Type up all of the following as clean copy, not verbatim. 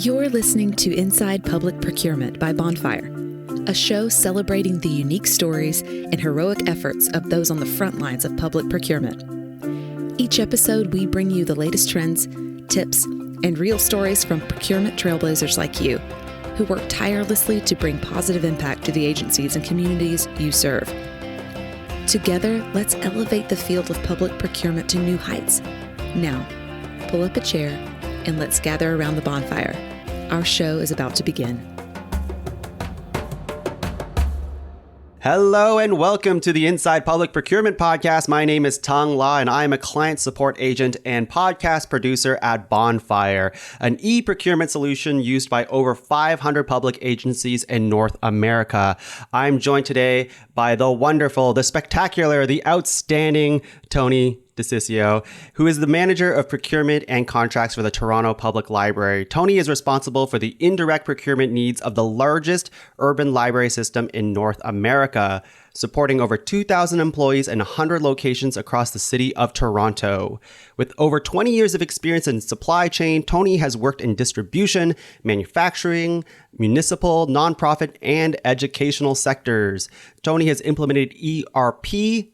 You're listening to Inside Public Procurement by Bonfire, a show celebrating the unique stories and heroic efforts of those on the front lines of public procurement. Each episode, we bring you the latest trends, tips, and real stories from procurement trailblazers like you, who work tirelessly to bring positive impact to the agencies and communities you serve. Together, let's elevate the field of public procurement to new heights. Now, pull up a chair and let's gather around the bonfire. Our show is about to begin. Hello and welcome to the Inside Public Procurement Podcast. My name is Tong La and I am a client support agent and podcast producer at Bonfire, an e-procurement solution used by over 500 public agencies in North America. I'm joined today by the wonderful, the spectacular, the outstanding Tony De Sciscio, who is the manager of procurement and contracts for the Toronto Public Library. Tony is responsible for the indirect procurement needs of the largest urban library system in North America, supporting over 2,000 employees in 100 locations across the city of Toronto. With over 20 years of experience in supply chain, Tony has worked in distribution, manufacturing, municipal, nonprofit, and educational sectors. Tony has implemented ERP,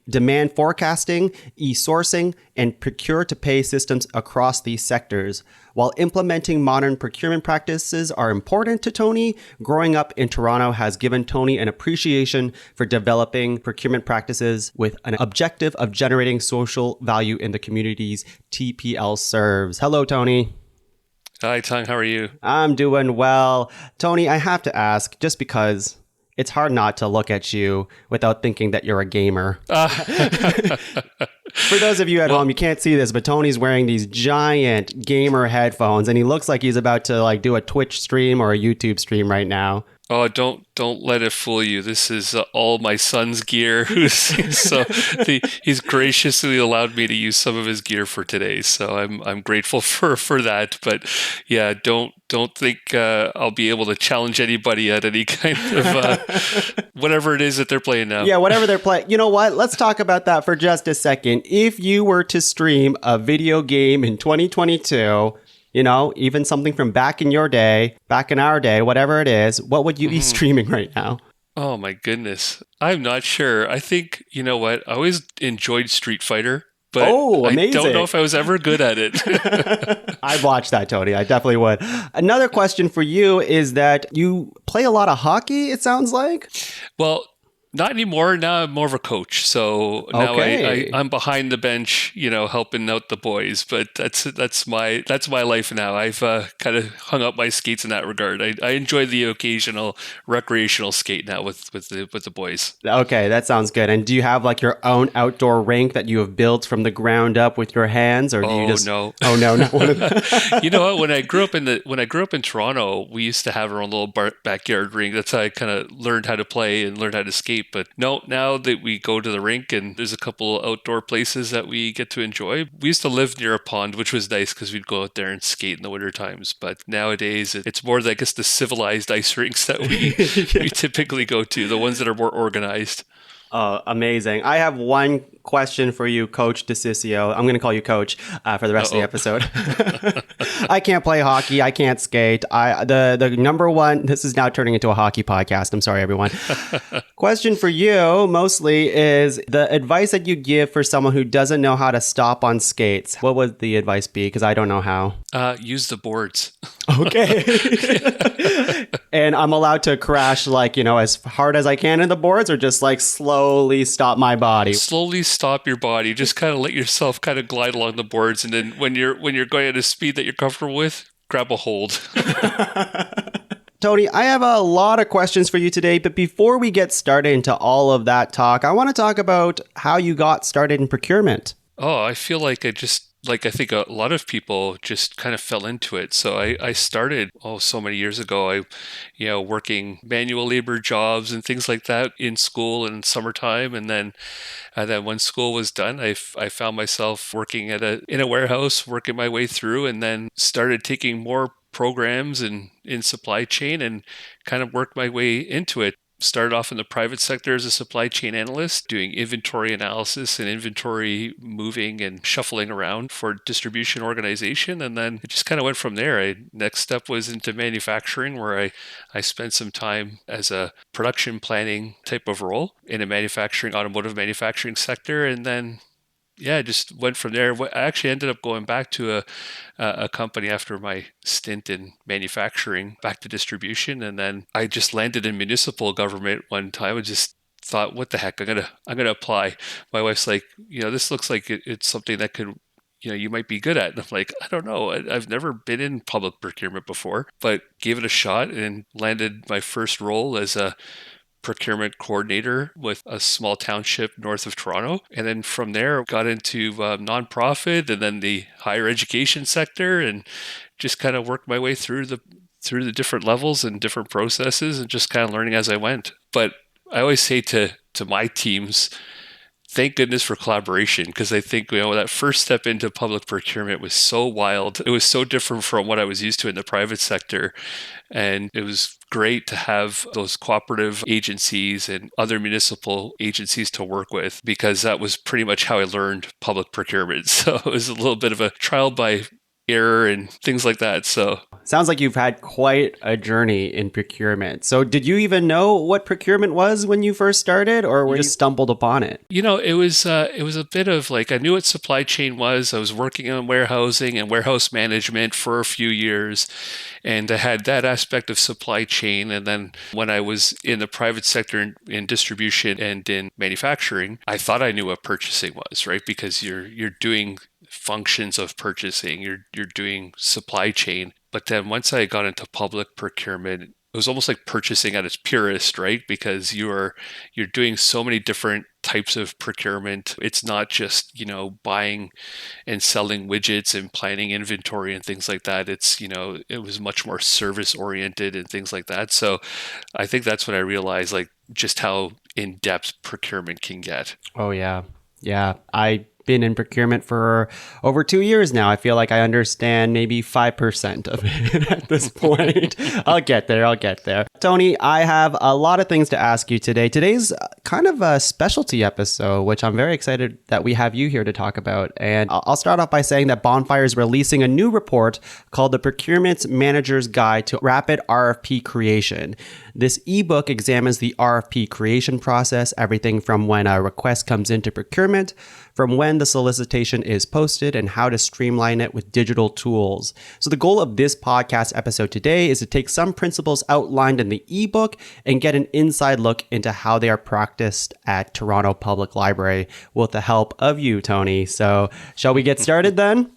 demand forecasting, e-sourcing, and procure-to-pay systems across these sectors. While implementing modern procurement practices are important to Tony, growing up in Toronto has given Tony an appreciation for developing procurement practices with an objective of generating social value in the communities TPL serves. Hello, Tony. Hi, Tong. How are you? I'm doing well. Tony, I have to ask, just because it's hard not to look at you without thinking that you're a gamer. For those of you at home, you can't see this, but Tony's wearing these giant gamer headphones, and he looks like he's about to do a Twitch stream or a YouTube stream right now. Oh, don't let it fool you. This is all my son's gear. He's graciously allowed me to use some of his gear for today, so I'm grateful for that. But yeah, don't think I'll be able to challenge anybody at any kind of whatever it is that they're playing now. Yeah, whatever they're playing. You know what? Let's talk about that for just a second. If you were to stream a video game in 2022. Even something from back in your day, back in our day, whatever it is, what would you be streaming right now? Oh, my goodness. I'm not sure. I think, you know what? I always enjoyed Street Fighter, but amazing. I don't know if I was ever good at it. I'd watch that, Tony. I definitely would. Another question for you is that you play a lot of hockey, it sounds like? Well, not anymore. Now I'm more of a coach. So now I'm behind the bench, helping out the boys. But that's my life now. I've kind of hung up my skates in that regard. I enjoy the occasional recreational skate now with the boys. Okay, that sounds good. And do you have your own outdoor rink that you have built from the ground up with your hands, or do you just? No. Oh no, not one of them. You know what? When I grew up in Toronto, we used to have our own little backyard rink. That's how I kind of learned how to play and learned how to skate. But no, now that we go to the rink and there's a couple outdoor places that we get to enjoy. We used to live near a pond, which was nice because we'd go out there and skate in the winter times. But nowadays, it's more like the civilized ice rinks that we typically go to, the ones that are more organized. Oh, amazing. I have one question for you, Coach De Sciscio. I'm going to call you Coach for the rest of the episode. I can't play hockey. I can't skate. The number one, this is now turning into a hockey podcast. I'm sorry, everyone. Question for you mostly is the advice that you give for someone who doesn't know how to stop on skates. What would the advice be? Because I don't know how. Use the boards. Okay. And I'm allowed to crash as hard as I can in the boards, or just slowly stop my body? Slowly stop your body. Just kind of let yourself kind of glide along the boards. And then when you're going at a speed that you're comfortable with, grab a hold. Tony, I have a lot of questions for you today, but before we get started into all of that talk, I want to talk about how you got started in procurement. Oh, I feel like I think a lot of people just kind of fell into it. So I started, so many years ago, working manual labor jobs and things like that in school in summertime. And then when school was done, I found myself working in a warehouse, working my way through, and then started taking more programs in supply chain and kind of worked my way into it. started off in the private sector as a supply chain analyst, doing inventory analysis and inventory moving and shuffling around for distribution organization. And then it just kind of went from there. Next step was into manufacturing, where I spent some time as a production planning type of role in a automotive manufacturing sector. And then I just went from there. I actually ended up going back to a company after my stint in manufacturing, back to distribution, and then I just landed in municipal government one time. I just thought, what the heck, I'm gonna apply. My wife's like, this looks like it's something that could, you might be good at. And I'm like, I don't know. I've never been in public procurement before, but gave it a shot and landed my first role as a procurement coordinator with a small township north of Toronto. And then from there, got into nonprofit and then the higher education sector, and just kind of worked my way through the different levels and different processes, and just kind of learning as I went. But I always say to my teams, thank goodness for collaboration, because I think that first step into public procurement was so wild. It was so different from what I was used to in the private sector. And it was great to have those cooperative agencies and other municipal agencies to work with, because that was pretty much how I learned public procurement. So it was a little bit of a trial by error and things like that. So sounds like you've had quite a journey in procurement. So did you even know what procurement was when you first started, or were you stumbled upon it? It was a bit of like, I knew what supply chain was. I was working on warehousing and warehouse management for a few years, and I had that aspect of supply chain. And then when I was in the private sector in distribution and in manufacturing, I thought I knew what purchasing was, right? Because you're doing functions of purchasing, you're doing supply chain. But then once I got into public procurement, it was almost like purchasing at its purest, right? Because you're doing so many different types of procurement. It's not just, buying and selling widgets and planning inventory and things like that. It's, it was much more service oriented and things like that. So I think that's when I realized like just how in-depth procurement can get. Oh, yeah. Yeah. I've been in procurement for over 2 years now. I feel like I understand maybe 5% of it at this point. I'll get there. Tony, I have a lot of things to ask you today. Today's kind of a specialty episode, which I'm very excited that we have you here to talk about. And I'll start off by saying that Bonfire is releasing a new report called the Procurement Manager's Guide to Rapid RFP Creation. This ebook examines the RFP creation process, everything from when a request comes into procurement, from when the solicitation is posted, and how to streamline it with digital tools. So the goal of this podcast episode today is to take some principles outlined in the ebook and get an inside look into how they are practiced at Toronto Public Library with the help of you, Tony. So shall we get started then?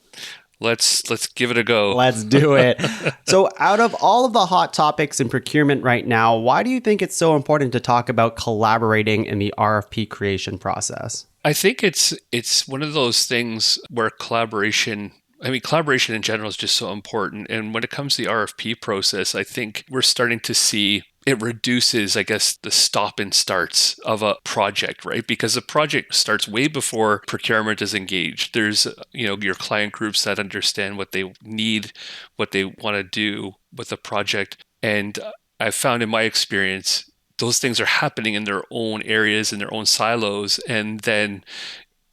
Let's give it a go. Let's do it. So out of all of the hot topics in procurement right now, why do you think it's so important to talk about collaborating in the RFP creation process? I think it's one of those things where collaboration in general is just so important. And when it comes to the RFP process, I think we're starting to see it reduces, I guess, the stop and starts of a project, right? Because the project starts way before procurement is engaged. There's, your client groups that understand what they need, what they want to do with the project. And I've found in my experience, those things are happening in their own areas, in their own silos. And then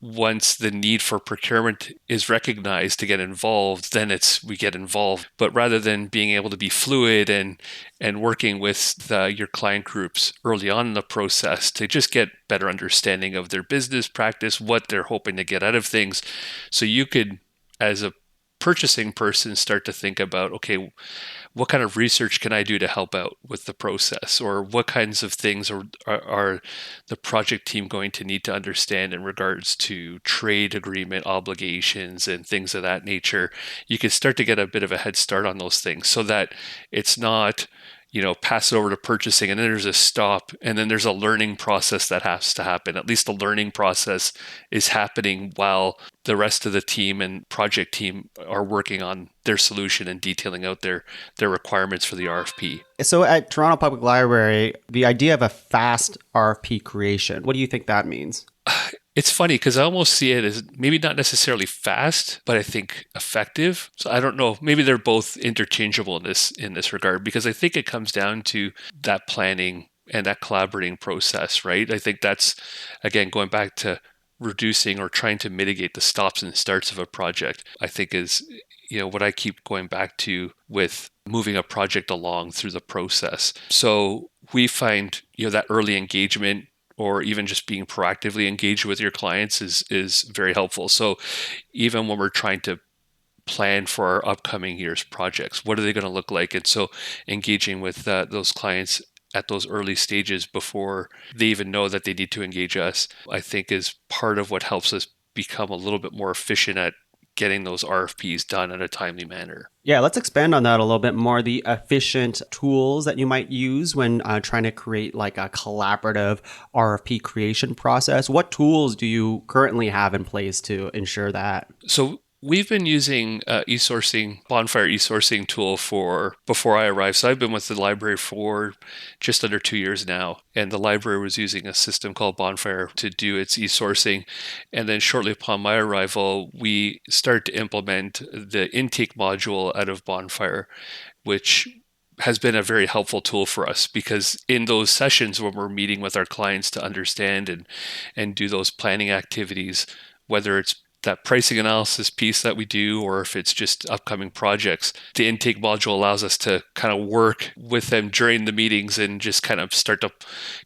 once the need for procurement is recognized to get involved, then we get involved. But rather than being able to be fluid and working with your client groups early on in the process to just get better understanding of their business practice, what they're hoping to get out of things. So you could, as a purchasing person, start to think about, okay, what kind of research can I do to help out with the process? Or what kinds of things are the project team going to need to understand in regards to trade agreement obligations and things of that nature? You can start to get a bit of a head start on those things so that it's not, pass it over to purchasing and then there's a stop and then there's a learning process that has to happen. At least the learning process is happening while the rest of the team and project team are working on their solution and detailing out their requirements for the RFP. So at Toronto Public Library, the idea of a fast RFP creation, what do you think that means? It's funny because I almost see it as maybe not necessarily fast, but I think effective. So I don't know. Maybe they're both interchangeable in this regard, because I think it comes down to that planning and that collaborating process, right? I think that's, again, going back to reducing or trying to mitigate the stops and starts of a project, I think is, what I keep going back to with moving a project along through the process. So we find, that early engagement or even just being proactively engaged with your clients is very helpful. So even when we're trying to plan for our upcoming year's projects, what are they going to look like? And so engaging with those clients at those early stages before they even know that they need to engage us, I think is part of what helps us become a little bit more efficient at getting those RFPs done in a timely manner. Yeah, let's expand on that a little bit more. The efficient tools that you might use when trying to create like a collaborative RFP creation process. What tools do you currently have in place to ensure that? So we've been using Bonfire e-sourcing tool before I arrived. So I've been with the library for just under 2 years now. And the library was using a system called Bonfire to do its e-sourcing. And then shortly upon my arrival, we started to implement the intake module out of Bonfire, which has been a very helpful tool for us, because in those sessions when we're meeting with our clients to understand and do those planning activities, whether it's that pricing analysis piece that we do, or if it's just upcoming projects, the intake module allows us to kind of work with them during the meetings and just kind of start to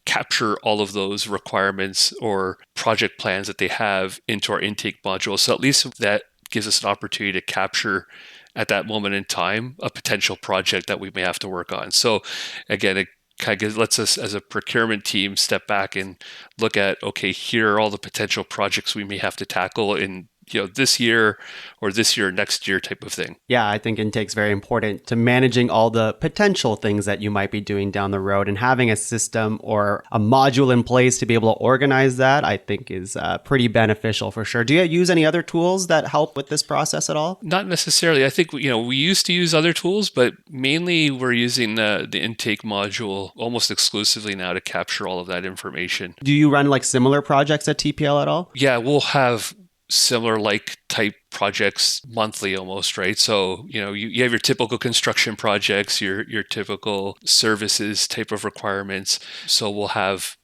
capture all of those requirements or project plans that they have into our intake module. So at least that gives us an opportunity to capture at that moment in time a potential project that we may have to work on. So again, it kind of lets us as a procurement team step back and look at, okay, here are all the potential projects we may have to tackle in this year or next year type of thing. Yeah, I think intake's very important to managing all the potential things that you might be doing down the road, and having a system or a module in place to be able to organize that, I think is pretty beneficial for sure. Do you use any other tools that help with this process at all? Not necessarily. I think, we used to use other tools, but mainly we're using the intake module almost exclusively now to capture all of that information. Do you run like similar projects at TPL at all? Yeah, we'll have similar like type projects monthly almost, right? So, you have your typical construction projects, your typical services type of requirements. So we'll have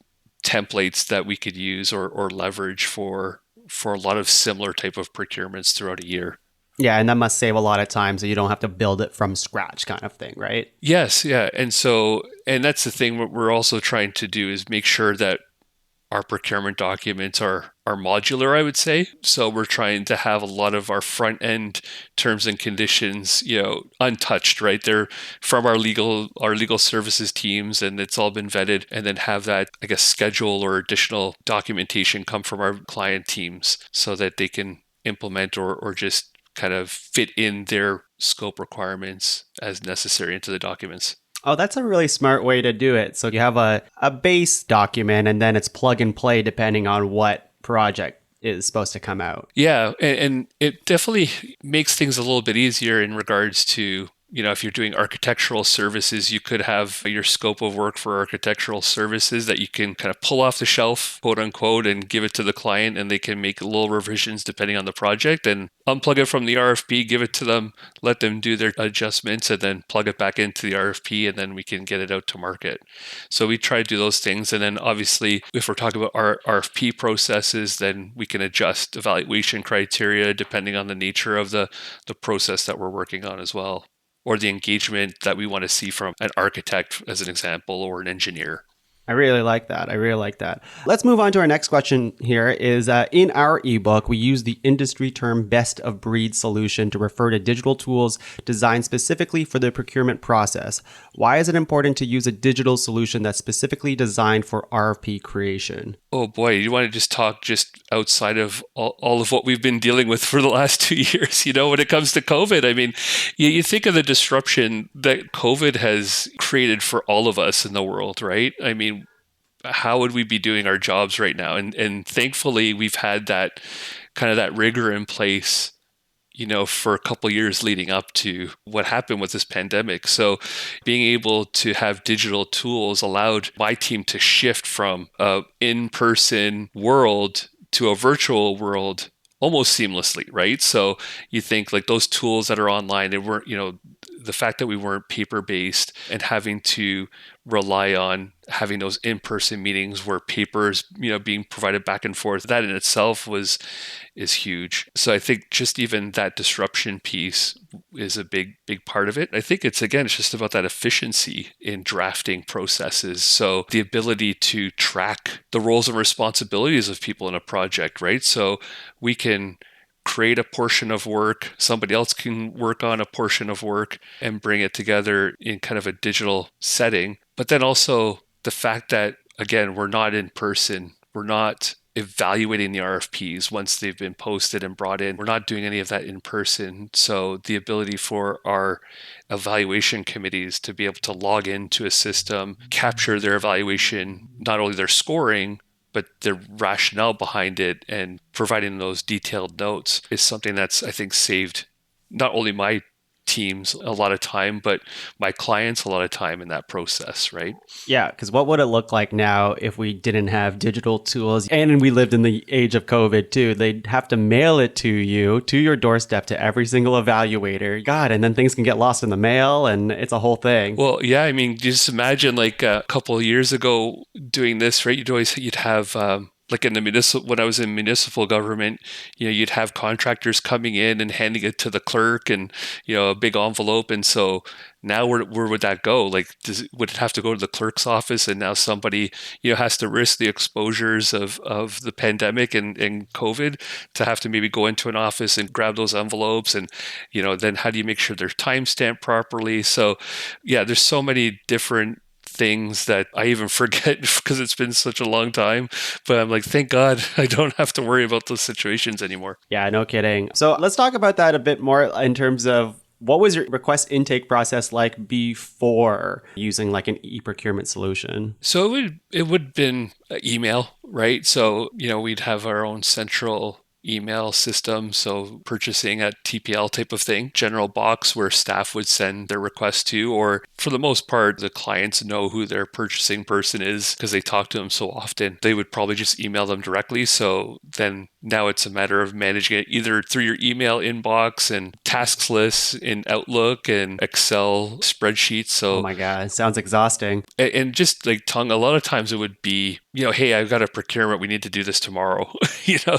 templates that we could use or leverage for a lot of similar type of procurements throughout a year. Yeah, and that must save a lot of time so you don't have to build it from scratch kind of thing, right? Yes, yeah. And that's the thing what we're also trying to do is make sure that our procurement documents are modular, I would say. So we're trying to have a lot of our front end terms and conditions, untouched, right? They're from our legal services teams, and it's all been vetted, and then have that, I guess, schedule or additional documentation come from our client teams so that they can implement or just kind of fit in their scope requirements as necessary into the documents. Oh, that's a really smart way to do it. So you have a base document, and then it's plug and play depending on what project is supposed to come out. Yeah, and it definitely makes things a little bit easier in regards to, if you're doing architectural services, you could have your scope of work for architectural services that you can kind of pull off the shelf, quote unquote, and give it to the client, and they can make little revisions depending on the project, and unplug it from the RFP, give it to them, let them do their adjustments, and then plug it back into the RFP, and then we can get it out to market. So we try to do those things. And then obviously, if we're talking about our RFP processes, then we can adjust evaluation criteria depending on the nature of the process that we're working on as well, or the engagement that we want to see from an architect, as an example, or an engineer. I really like that. Let's move on to our next question here is in our ebook, we use the industry term best of breed solution to refer to digital tools designed specifically for the procurement process. Why is it important to use a digital solution that's specifically designed for RFP creation? Oh boy, you want to just talk just outside of all of what we've been dealing with for the last 2 years, when it comes to COVID. I mean, you think of the disruption that COVID has created for all of us in the world, right? I mean, how would we be doing our jobs right now? And thankfully, we've had that kind of that rigor in place, for a couple of years leading up to what happened with this pandemic. So being able to have digital tools allowed my team to shift from an in-person world to a virtual world almost seamlessly, right? So you think like those tools that are online, they weren't, the fact that we weren't paper-based and having to rely on having those in-person meetings where papers, being provided back and forth, that in itself is huge. So I think just even that disruption piece is a big part of it. I think it's just about that efficiency in drafting processes. So the ability to track the roles and responsibilities of people in a project, right? So we can create a portion of work, somebody else can work on a portion of work and bring it together in kind of a digital setting. But then also the fact that, again, we're not in person, we're not evaluating the RFPs once they've been posted and brought in. We're not doing any of that in person. So the ability for our evaluation committees to be able to log into a system, capture their evaluation, not only their scoring, but the rationale behind it and providing those detailed notes is something that's, I think, saved not only my teams a lot of time, but my clients a lot of time in that process, right? Yeah, because what would it look like now if we didn't have digital tools and we lived in the age of COVID too? They'd have to mail it to you, to your doorstep, to every single evaluator. God, and then things can get lost in the mail and it's a whole thing. Well, yeah, I mean, just imagine like a couple of years ago doing this, right? You'd have like in the when I was in municipal government, you'd have contractors coming in and handing it to the clerk and, a big envelope. And so now where would that go? Like, would it have to go to the clerk's office? And now somebody, has to risk the exposures of the pandemic and COVID to have to maybe go into an office and grab those envelopes. And, then how do you make sure they're timestamped properly? So yeah, there's so many different things that I even forget because it's been such a long time. But I'm like, thank God I don't have to worry about those situations anymore. Yeah, no kidding. So let's talk about that a bit more in terms of what was your request intake process like before using like an e-procurement solution? So it would have been email, right? So, we'd have our own central email system, so purchasing at TPL type of thing, general box where staff would send their request to, or for the most part, the clients know who their purchasing person is because they talk to them so often. They would probably just email them directly. So then now it's a matter of managing it either through your email inbox and tasks lists in Outlook and Excel spreadsheets. So, oh my God, it sounds exhausting. And just like Tongue, a lot of times it would be, hey, I've got a procurement, we need to do this tomorrow.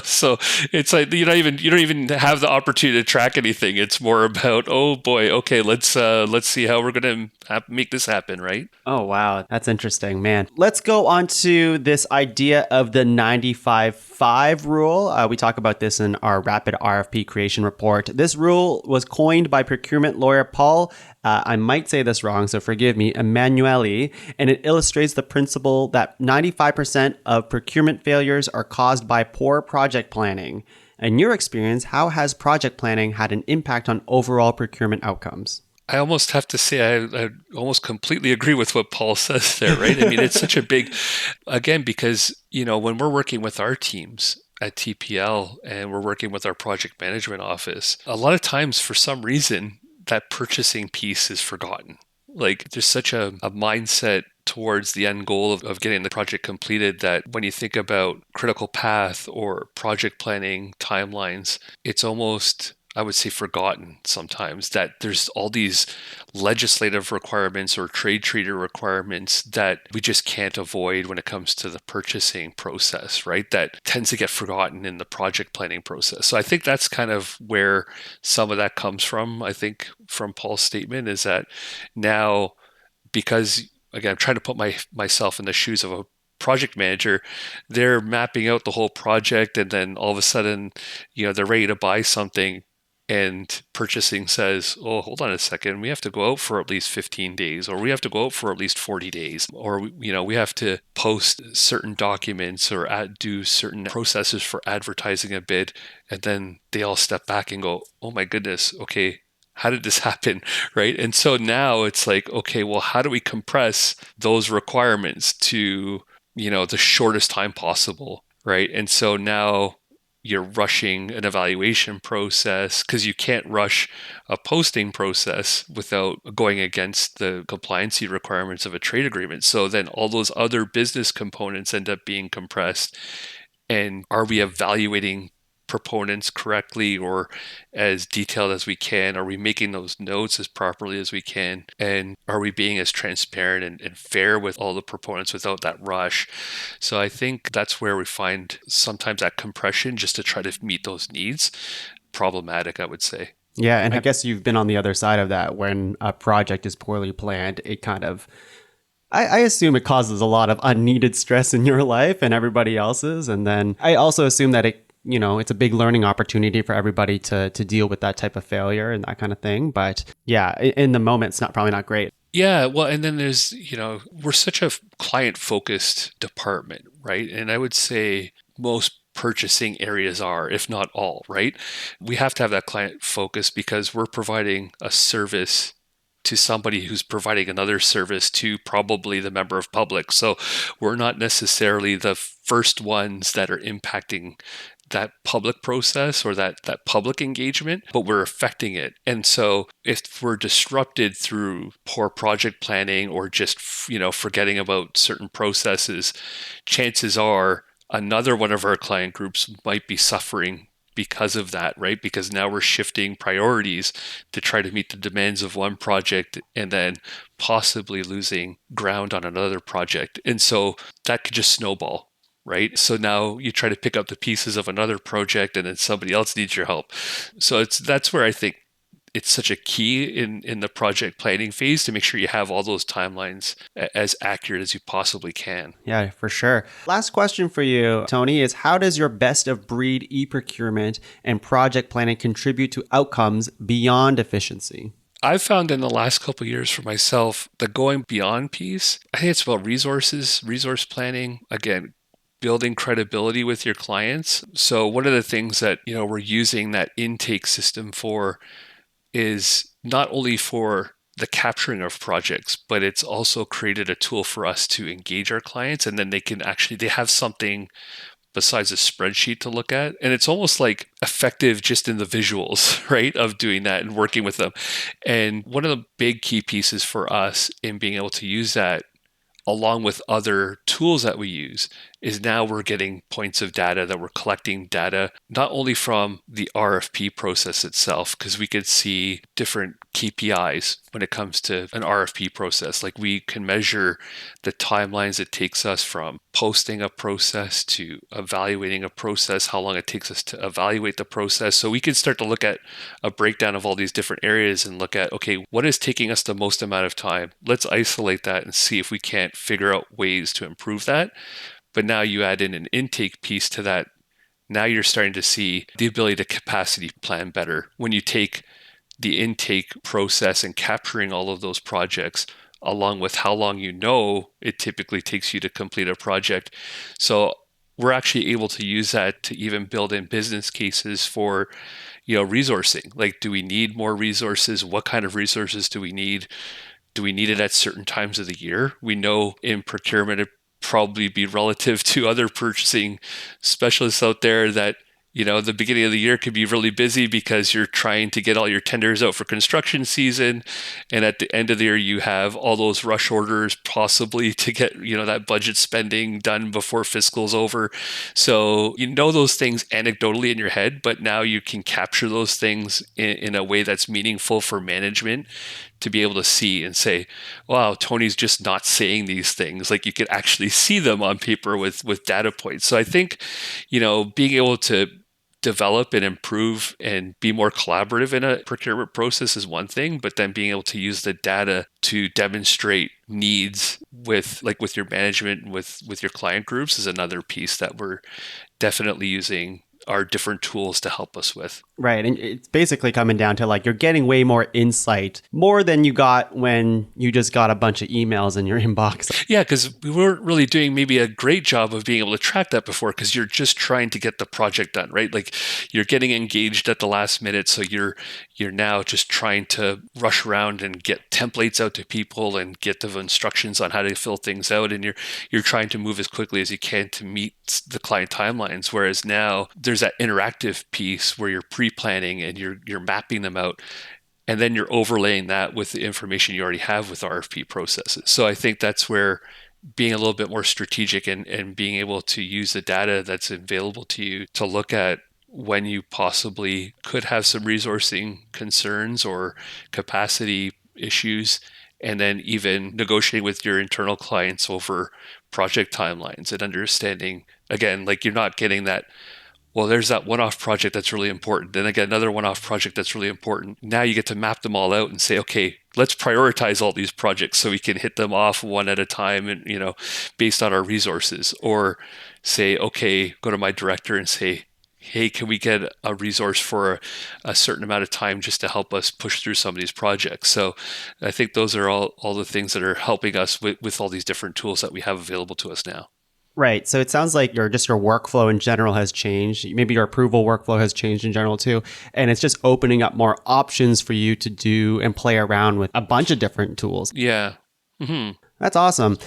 So it's like you don't even have the opportunity to track anything. It's more about, oh boy, okay, let's see how we're gonna make this happen, right? Oh wow, that's interesting, man. Let's go on to this idea of the 95-5 rule. We talk about this in our rapid RFP creation report. This rule was coined by procurement lawyer Paul, I might say this wrong, so forgive me, Emanuele, and it illustrates the principle that 95% of procurement failures are caused by poor project planning. In your experience, how has project planning had an impact on overall procurement outcomes? I almost have to say I almost completely agree with what Paul says there, right? I mean, it's such a big, again, because, when we're working with our teams at TPL and we're working with our project management office, a lot of times for some reason, that purchasing piece is forgotten. Like there's such a mindset towards the end goal of getting the project completed that when you think about critical path or project planning timelines, it's almost, I would say, forgotten sometimes that there's all these legislative requirements or trade treaty requirements that we just can't avoid when it comes to the purchasing process, right? That tends to get forgotten in the project planning process. So I think that's kind of where some of that comes from. I think from Paul's statement is that now, because again, I'm trying to put myself in the shoes of a project manager, they're mapping out the whole project and then all of a sudden, they're ready to buy something. And purchasing says, oh, hold on a second, we have to go out for at least 15 days, or we have to go out for at least 40 days, or, we have to post certain documents or do certain processes for advertising a bid. And then they all step back and go, oh my goodness, okay, how did this happen, right? And so now it's like, okay, well, how do we compress those requirements to, the shortest time possible, right? And so now you're rushing an evaluation process because you can't rush a posting process without going against the compliancy requirements of a trade agreement. So then all those other business components end up being compressed. And are we evaluating proponents correctly or as detailed as we can? Are we making those notes as properly as we can? And are we being as transparent and fair with all the proponents without that rush? So I think that's where we find sometimes that compression just to try to meet those needs problematic, I would say. Yeah, and I guess you've been on the other side of that. When a project is poorly planned, it kind of, I assume it causes a lot of unneeded stress in your life and everybody else's. And then I also assume that it's a big learning opportunity for everybody to deal with that type of failure and that kind of thing. But yeah, in the moment, it's probably not great. Yeah, well, and then there's, we're such a client-focused department, right? And I would say most purchasing areas are, if not all, right? We have to have that client focus because we're providing a service to somebody who's providing another service to probably the member of public. So we're not necessarily the first ones that are impacting that public process or that public engagement, but we're affecting it. And so if we're disrupted through poor project planning or just, forgetting about certain processes, chances are another one of our client groups might be suffering because of that, right? Because now we're shifting priorities to try to meet the demands of one project and then possibly losing ground on another project. And so that could just snowball, right? So now you try to pick up the pieces of another project and then somebody else needs your help. So that's where I think it's such a key in the project planning phase to make sure you have all those timelines as accurate as you possibly can. Yeah, for sure. Last question for you, Tony, is how does your best of breed e-procurement and project planning contribute to outcomes beyond efficiency? I've found in the last couple of years for myself, the going beyond piece, I think it's about resources, resource planning, again, building credibility with your clients. So one of the things that, we're using that intake system for is not only for the capturing of projects, but it's also created a tool for us to engage our clients. And then they have something besides a spreadsheet to look at. And it's almost like effective just in the visuals, right, of doing that and working with them. And one of the big key pieces for us in being able to use that along with other tools that we use is now we're getting points of data that we're collecting data, not only from the RFP process itself, because we could see different KPIs when it comes to an RFP process. Like we can measure the timelines it takes us from posting a process to evaluating a process, how long it takes us to evaluate the process. So we can start to look at a breakdown of all these different areas and look at, okay, what is taking us the most amount of time? Let's isolate that and see if we can't figure out ways to improve that. But now you add in an intake piece to that. Now you're starting to see the ability to capacity plan better when you take the intake process and capturing all of those projects along with how long it typically takes you to complete a project. So we're actually able to use that to even build in business cases for, resourcing. Like, do we need more resources? What kind of resources do we need? Do we need it at certain times of the year? We know in procurement, it probably be relative to other purchasing specialists out there that, the beginning of the year could be really busy because you're trying to get all your tenders out for construction season. And at the end of the year, you have all those rush orders possibly to get, that budget spending done before fiscal's over. So, those things anecdotally in your head, but now you can capture those things in a way that's meaningful for management to be able to see and say, wow, Tony's just not saying these things. Like you could actually see them on paper with data points. So I think, being able to develop and improve and be more collaborative in a procurement process is one thing, but then being able to use the data to demonstrate needs with your management and with your client groups is another piece that we're definitely using our different tools to help us with. Right. And it's basically coming down to you're getting way more insight, more than you got when you just got a bunch of emails in your inbox. Yeah, because we weren't really doing maybe a great job of being able to track that before because you're just trying to get the project done, right? Like you're getting engaged at the last minute. So you're now just trying to rush around and get templates out to people and get the instructions on how to fill things out. And you're trying to move as quickly as you can to meet the client timelines. Whereas now there's that interactive piece where you're pre-planning and you're mapping them out, and then you're overlaying that with the information you already have with RFP processes. So I think that's where being a little bit more strategic and being able to use the data that's available to you to look at when you possibly could have some resourcing concerns or capacity issues, and then even negotiating with your internal clients over project timelines and understanding, again, like you're not getting that, well, there's that one-off project that's really important. Then again, another one-off project that's really important. Now you get to map them all out and say, okay, let's prioritize all these projects so we can hit them off one at a time and, based on our resources. Or say, okay, go to my director and say, hey, can we get a resource for a certain amount of time just to help us push through some of these projects? So I think those are all the things that are helping us with all these different tools that we have available to us now. Right. So it sounds like your workflow in general has changed. Maybe your approval workflow has changed in general too. And it's just opening up more options for you to do and play around with a bunch of different tools. Yeah. Mm-hmm. That's awesome.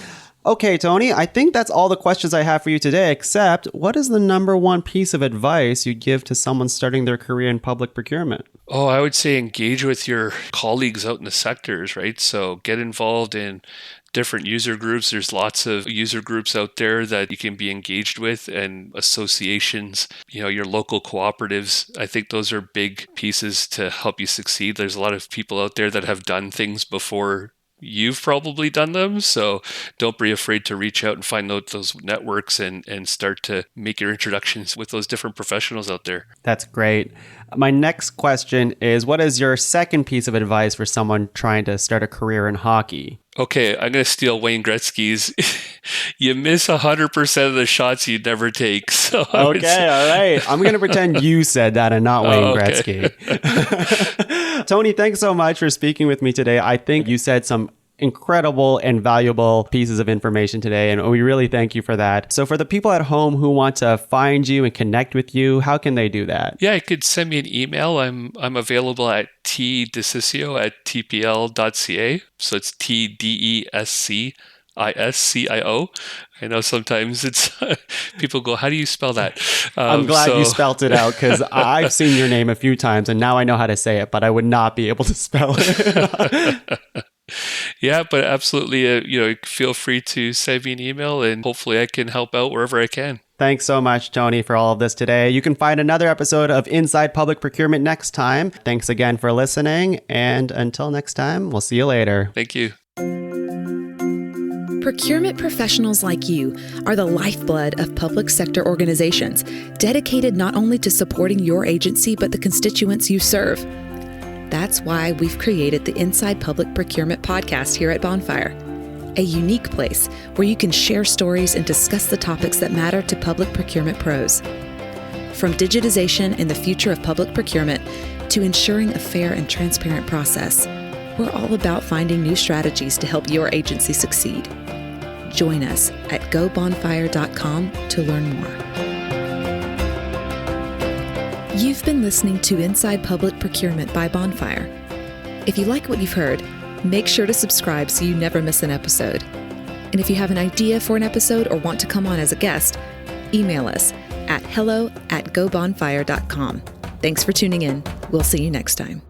Okay, Tony, I think that's all the questions I have for you today, except what is the number one piece of advice you give to someone starting their career in public procurement? Oh, I would say engage with your colleagues out in the sectors, right? So get involved in different user groups. There's lots of user groups out there that you can be engaged with, and associations, your local cooperatives. I think those are big pieces to help you succeed. There's a lot of people out there that have done things before you've probably done them. So don't be afraid to reach out and find out those networks and start to make your introductions with those different professionals out there. That's great. My next question is, what is your second piece of advice for someone trying to start a career in hockey? Okay, I'm going to steal Wayne Gretzky's. You miss 100% of the shots you never take. So okay, all right. I'm going to pretend you said that and not Wayne Gretzky. Tony, thanks so much for speaking with me today. I think you said some incredible and valuable pieces of information today, and we really thank you for that. So for the people at home who want to find you and connect with you, how can they do that? Yeah, you could send me an email. I'm available at tdesciscio@tpl.ca. So it's TDESCISCIO. I know sometimes it's people go, how do you spell that? I'm glad you spelt it out, because I've seen your name a few times and now I know how to say it, but I would not be able to spell it. Yeah, but absolutely, feel free to send me an email and hopefully I can help out wherever I can. Thanks so much, Tony, for all of this today. You can find another episode of Inside Public Procurement next time. Thanks again for listening. And until next time, we'll see you later. Thank you. Procurement professionals like you are the lifeblood of public sector organizations, dedicated not only to supporting your agency, but the constituents you serve. That's why we've created the Inside Public Procurement podcast here at Bonfire, a unique place where you can share stories and discuss the topics that matter to public procurement pros. From digitization and the future of public procurement to ensuring a fair and transparent process, we're all about finding new strategies to help your agency succeed. Join us at gobonfire.com to learn more. You've been listening to Inside Public Procurement by Bonfire. If you like what you've heard, make sure to subscribe so you never miss an episode. And if you have an idea for an episode or want to come on as a guest, email us at hello@gobonfire.com. Thanks for tuning in. We'll see you next time.